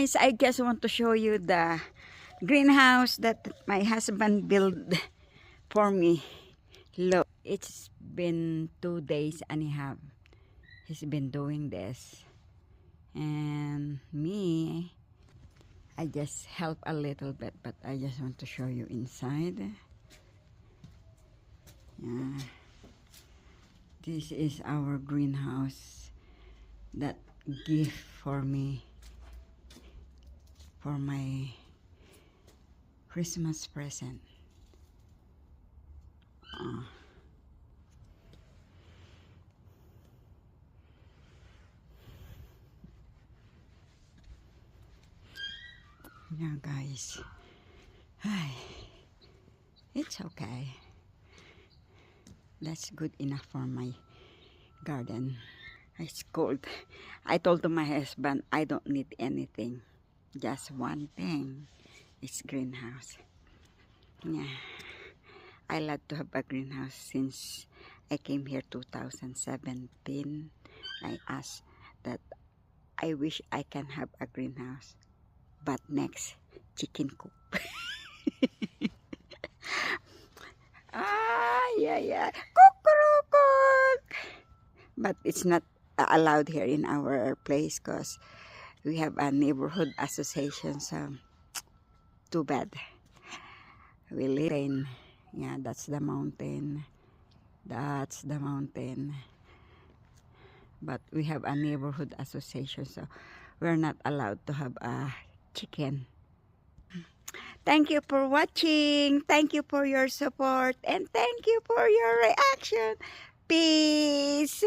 guys, I just want to show you the greenhouse that my husband built for me. Look, it's been 2 days and a half. He's been doing this. And me, I just help a little bit, but I just want to show you inside. Yeah. This is our greenhouse that gift for me for my Christmas present. Yeah, guys. Ay, it's okay. That's good enough for my garden. It's cold. I told to my husband, I don't need anything. Just one thing. It's greenhouse. Yeah. I like to have a greenhouse since I came here 2017. I asked that I wish I can have a greenhouse. But next, chicken coop. Yeah. Cook. But it's not allowed here in our place because we have a neighborhood association, so too bad. We live in, yeah, that's the mountain. That's the mountain. But we have a neighborhood association, so we're not allowed to have a chicken. Thank you for watching. Thank you for your support. And thank you for your reaction. Peace.